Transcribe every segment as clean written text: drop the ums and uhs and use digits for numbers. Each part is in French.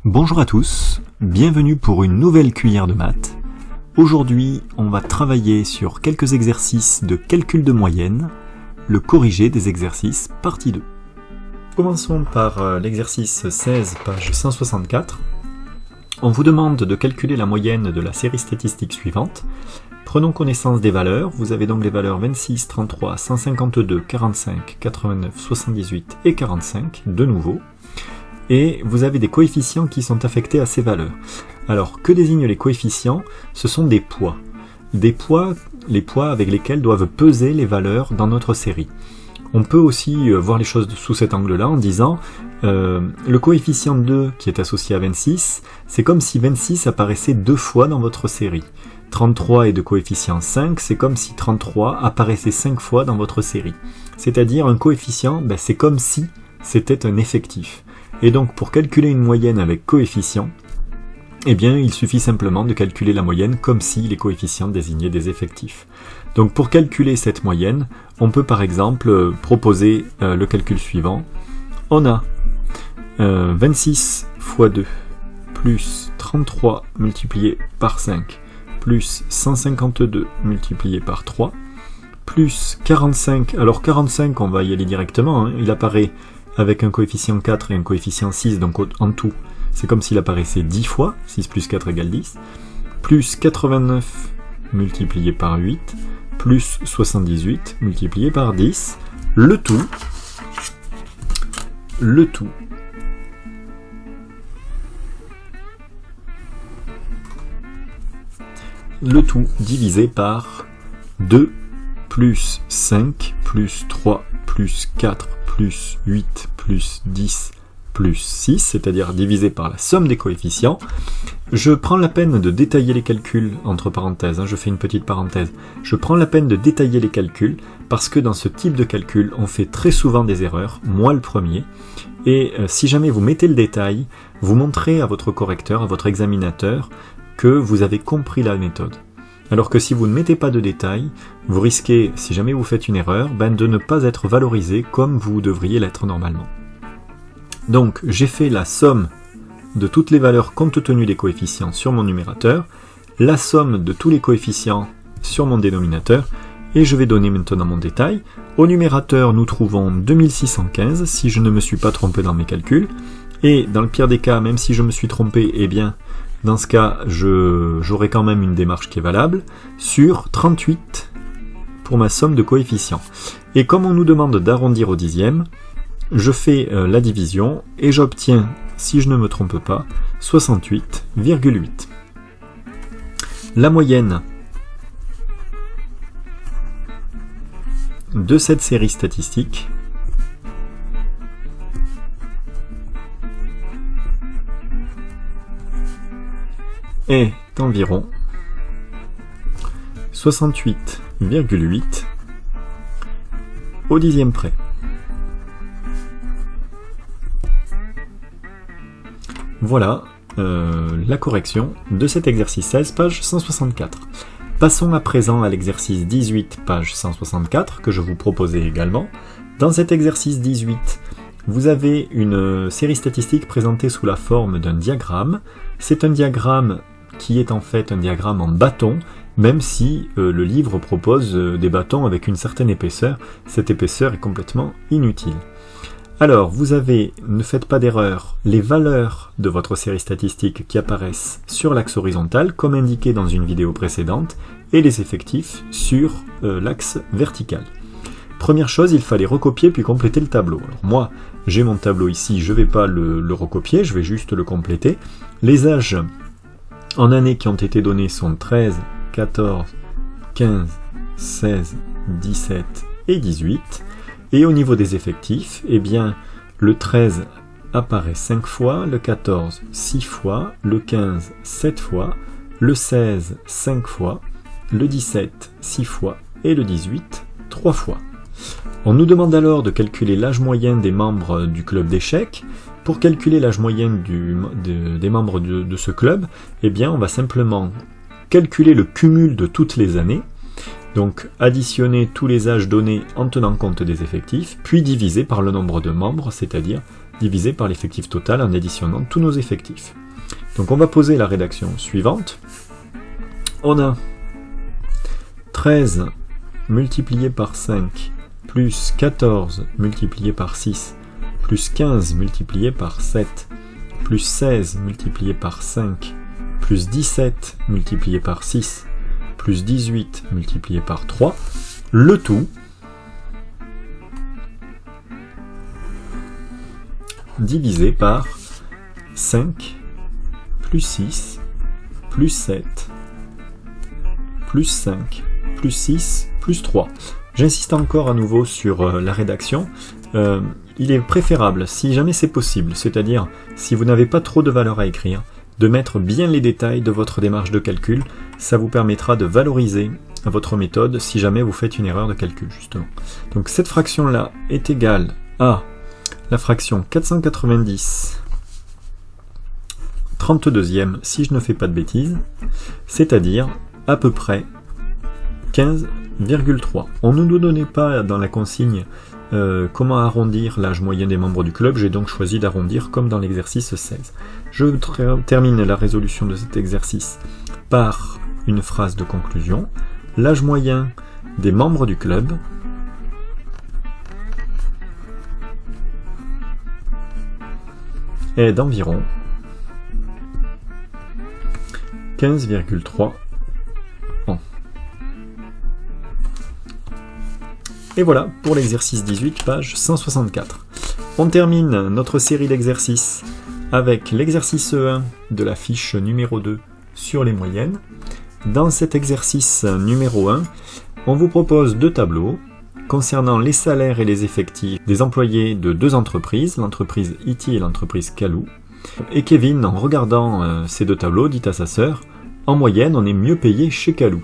Bonjour à tous, bienvenue pour une nouvelle cuillère de maths. Aujourd'hui, on va travailler sur quelques exercices de calcul de moyenne, le corrigé des exercices partie 2. Commençons par l'exercice 16, page 164. On vous demande de calculer la moyenne de la série statistique suivante. Prenons connaissance des valeurs, vous avez donc les valeurs 26, 33, 152, 45, 89, 78 et 45, de nouveau. Et vous avez des coefficients qui sont affectés à ces valeurs. Alors, que désignent les coefficients? Ce sont des poids. Les poids avec lesquels doivent peser les valeurs dans notre série. On peut aussi voir les choses sous cet angle-là en disant le coefficient 2 qui est associé à 26, c'est comme si 26 apparaissait 2 fois dans votre série. 33 est de coefficient 5, c'est comme si 33 apparaissait 5 fois dans votre série. C'est-à-dire un coefficient, c'est comme si c'était un effectif. Et donc pour calculer une moyenne avec coefficient, il suffit simplement de calculer la moyenne comme si les coefficients désignaient des effectifs. Donc pour calculer cette moyenne, on peut par exemple proposer le calcul suivant. On a 26 fois 2 plus 33 multiplié par 5 plus 152 multiplié par 3 plus 45. Alors 45, on va y aller directement, il apparaît avec un coefficient 4 et un coefficient 6, donc en tout, c'est comme s'il apparaissait 10 fois, 6 plus 4 égale 10, plus 89 multiplié par 8, plus 78 multiplié par 10, le tout divisé par 2 plus 5 plus 3 plus 4 plus 8 plus 10 plus 6, c'est-à-dire divisé par la somme des coefficients. Je prends la peine de détailler les calculs, entre parenthèses, je fais une petite parenthèse. Je prends la peine de détailler les calculs parce que dans ce type de calcul, on fait très souvent des erreurs, moi le premier, et si jamais vous mettez le détail, vous montrez à votre correcteur, à votre examinateur, que vous avez compris la méthode. Alors que si vous ne mettez pas de détails, vous risquez, si jamais vous faites une erreur, de ne pas être valorisé comme vous devriez l'être normalement. Donc j'ai fait la somme de toutes les valeurs compte tenu des coefficients sur mon numérateur, la somme de tous les coefficients sur mon dénominateur, et je vais donner maintenant mon détail. Au numérateur, nous trouvons 2615, si je ne me suis pas trompé dans mes calculs, et dans le pire des cas, même si je me suis trompé, dans ce cas, j'aurai quand même une démarche qui est valable, sur 38 pour ma somme de coefficients. Et comme on nous demande d'arrondir au dixième, je fais la division et j'obtiens, si je ne me trompe pas, 68,8. La moyenne de cette série statistique est d'environ 68,8 au dixième près. Voilà la correction de cet exercice 16, page 164. Passons à présent à l'exercice 18, page 164, que je vous proposais également. Dans cet exercice 18, vous avez une série statistique présentée sous la forme d'un diagramme. C'est un diagramme qui est en fait un diagramme en bâton, même si le livre propose des bâtons avec une certaine épaisseur. Cette épaisseur est complètement inutile. Alors, ne faites pas d'erreur, les valeurs de votre série statistique qui apparaissent sur l'axe horizontal, comme indiqué dans une vidéo précédente, et les effectifs sur l'axe vertical. Première chose, il fallait recopier puis compléter le tableau. Alors moi, j'ai mon tableau ici, je ne vais pas le recopier, je vais juste le compléter. Les âges en années qui ont été donnés sont 13, 14, 15, 16, 17 et 18. Et au niveau des effectifs, le 13 apparaît 5 fois, le 14 6 fois, le 15 7 fois, le 16 5 fois, le 17 6 fois et le 18 3 fois. On nous demande alors de calculer l'âge moyen des membres du club d'échecs. Pour calculer l'âge moyen des membres de ce club, on va simplement calculer le cumul de toutes les années. Donc additionner tous les âges donnés en tenant compte des effectifs, puis diviser par le nombre de membres, c'est-à-dire diviser par l'effectif total en additionnant tous nos effectifs. Donc on va poser la rédaction suivante. On a 13 multiplié par 5 plus 14 multiplié par 6 plus 15 multiplié par 7 plus 16 multiplié par 5 plus 17 multiplié par 6 plus 18 multiplié par 3, le tout divisé par 5 plus 6 plus 7 plus 5 plus 6 plus 3. J'insiste encore à nouveau sur la rédaction. Il est préférable, si jamais c'est possible, c'est-à-dire si vous n'avez pas trop de valeur à écrire, de mettre bien les détails de votre démarche de calcul. Ça vous permettra de valoriser votre méthode si jamais vous faites une erreur de calcul, justement. Donc cette fraction-là est égale à la fraction 490 32e, si je ne fais pas de bêtises, c'est-à-dire à peu près 15,3. On ne nous donnait pas dans la consigne comment arrondir l'âge moyen des membres du club, j'ai donc choisi d'arrondir comme dans l'exercice 16. Je termine la résolution de cet exercice par une phrase de conclusion. L'âge moyen des membres du club est d'environ 15,3 ans. Et voilà pour l'exercice 18, page 164. On termine notre série d'exercices avec l'exercice 1 de la fiche numéro 2 sur les moyennes. Dans cet exercice numéro 1, on vous propose deux tableaux concernant les salaires et les effectifs des employés de deux entreprises, l'entreprise IT et l'entreprise Calou. Et Kevin, en regardant ces deux tableaux, dit à sa sœur, en moyenne, on est mieux payé chez Calou.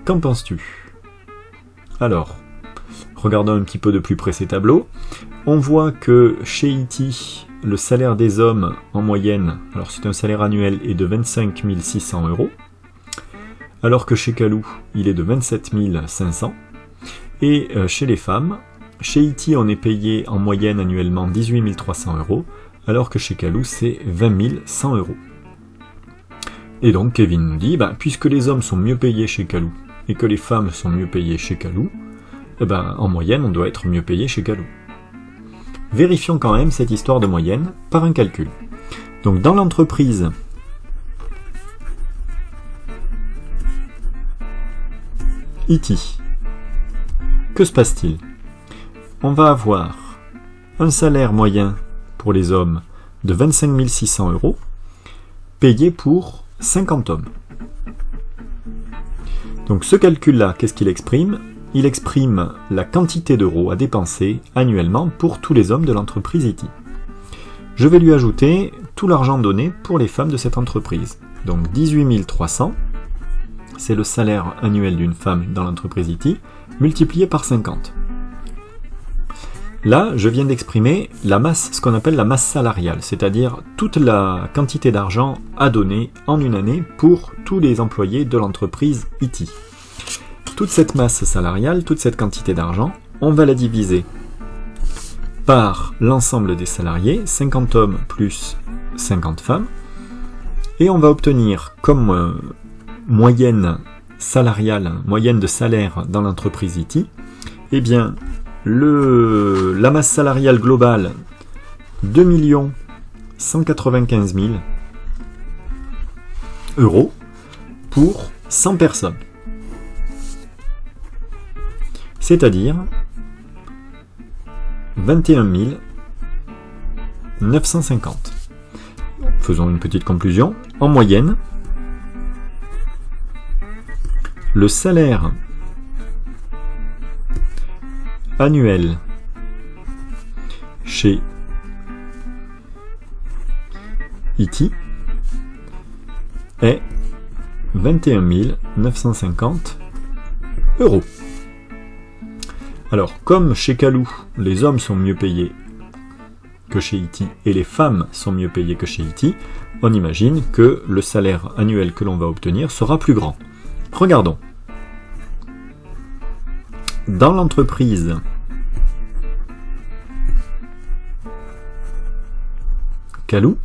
Qu'en penses-tu? Alors, regardons un petit peu de plus près ces tableaux. On voit que chez IT, le salaire des hommes en moyenne, alors c'est un salaire annuel, est de 25 600 €, alors que chez Calou, il est de 27 500. Et chez les femmes, chez IT, on est payé en moyenne annuellement 18 300 €, alors que chez Calou, c'est 20 100 €. Et donc Kevin nous dit, puisque les hommes sont mieux payés chez Calou, et que les femmes sont mieux payées chez Calou, en moyenne, on doit être mieux payé chez Calou. Vérifions quand même cette histoire de moyenne par un calcul. Donc dans l'entreprise IT, que se passe-t-il? On va avoir un salaire moyen pour les hommes de 25 600 € payé pour 50 hommes. Donc ce calcul-là, qu'est-ce qu'il exprime? Il exprime la quantité d'euros à dépenser annuellement pour tous les hommes de l'entreprise IT. Je vais lui ajouter tout l'argent donné pour les femmes de cette entreprise. Donc 18 300, c'est le salaire annuel d'une femme dans l'entreprise IT, multiplié par 50. Là, je viens d'exprimer la masse, ce qu'on appelle la masse salariale, c'est-à-dire toute la quantité d'argent à donner en une année pour tous les employés de l'entreprise IT. Toute cette masse salariale, toute cette quantité d'argent, on va la diviser par l'ensemble des salariés, 50 hommes plus 50 femmes, et on va obtenir comme moyenne salariale, moyenne de salaire dans l'entreprise IT, eh bien, la masse salariale globale, 2 195 000 € pour 100 personnes. C'est-à-dire 21 950. Faisons une petite conclusion. En moyenne, le salaire annuel chez IT est 21 950 €. Alors, comme chez Calou, les hommes sont mieux payés que chez IT et les femmes sont mieux payées que chez IT, on imagine que le salaire annuel que l'on va obtenir sera plus grand. Regardons. dans l'entreprise Calou,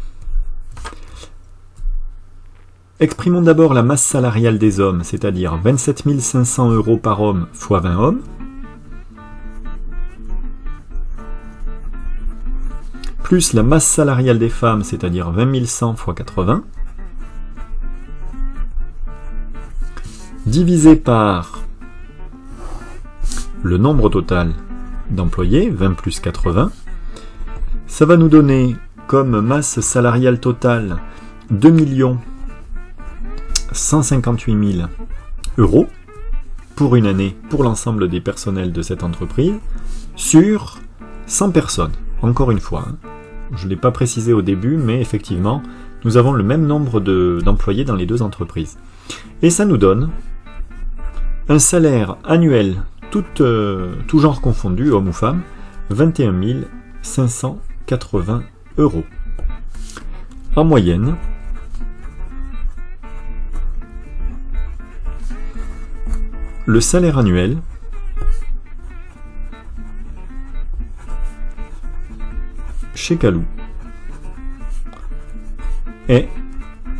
exprimons d'abord la masse salariale des hommes, c'est-à-dire 27 500 € par homme fois 20 hommes, plus la masse salariale des femmes, c'est-à-dire 20 100 fois 80, divisé par le nombre total d'employés, 20 plus 80, ça va nous donner comme masse salariale totale 2 158 000 € pour une année pour l'ensemble des personnels de cette entreprise sur 100 personnes. Encore une fois, je ne l'ai pas précisé au début, mais effectivement, nous avons le même nombre d'employés dans les deux entreprises. Et ça nous donne un salaire annuel, tout genre confondu, homme ou femme, 21 580 €. En moyenne, le salaire annuel chez Calou est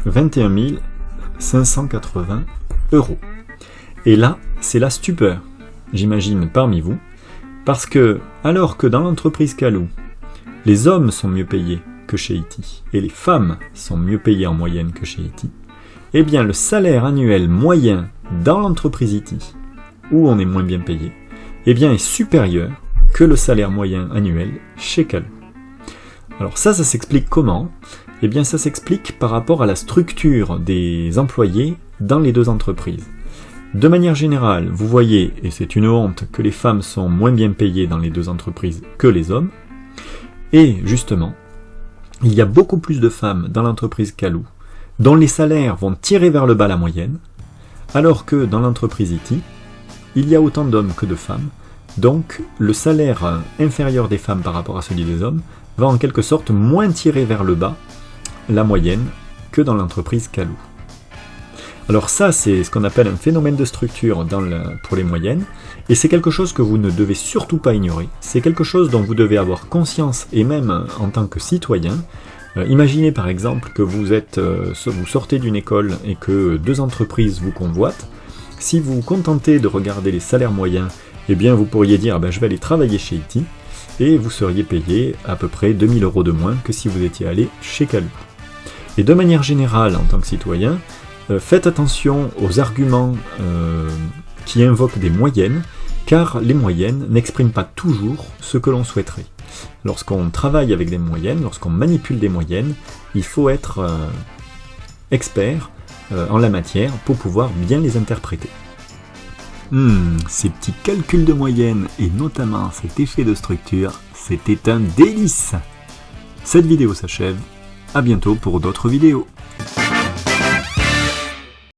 21 580 €. Et là, c'est la stupeur, j'imagine, parmi vous, parce que, alors que dans l'entreprise Calou, les hommes sont mieux payés que chez Ity, et les femmes sont mieux payées en moyenne que chez Ity, eh bien le salaire annuel moyen dans l'entreprise Ity, où on est moins bien payé, eh bien est supérieur que le salaire moyen annuel chez Calou. Alors ça s'explique comment ? Eh bien ça s'explique par rapport à la structure des employés dans les deux entreprises. De manière générale, vous voyez, et c'est une honte, que les femmes sont moins bien payées dans les deux entreprises que les hommes, et justement, il y a beaucoup plus de femmes dans l'entreprise Calou, dont les salaires vont tirer vers le bas la moyenne, alors que dans l'entreprise Ity, il y a autant d'hommes que de femmes, donc le salaire inférieur des femmes par rapport à celui des hommes va en quelque sorte moins tirer vers le bas la moyenne que dans l'entreprise Calou. Alors ça, c'est ce qu'on appelle un phénomène de structure pour les moyennes, et c'est quelque chose que vous ne devez surtout pas ignorer, c'est quelque chose dont vous devez avoir conscience, et même en tant que citoyen. Imaginez par exemple que vous sortez d'une école et que deux entreprises vous convoitent. Si vous vous contentez de regarder les salaires moyens, eh bien vous pourriez dire je vais aller travailler chez Ity, et vous seriez payé à peu près 2 000 € de moins que si vous étiez allé chez Calou. Et de manière générale, en tant que citoyen, faites attention aux arguments qui invoquent des moyennes, car les moyennes n'expriment pas toujours ce que l'on souhaiterait. Lorsqu'on travaille avec des moyennes, lorsqu'on manipule des moyennes, il faut être expert en la matière pour pouvoir bien les interpréter. Ces petits calculs de moyenne et notamment cet effet de structure, c'était un délice. Cette vidéo s'achève, à bientôt pour d'autres vidéos.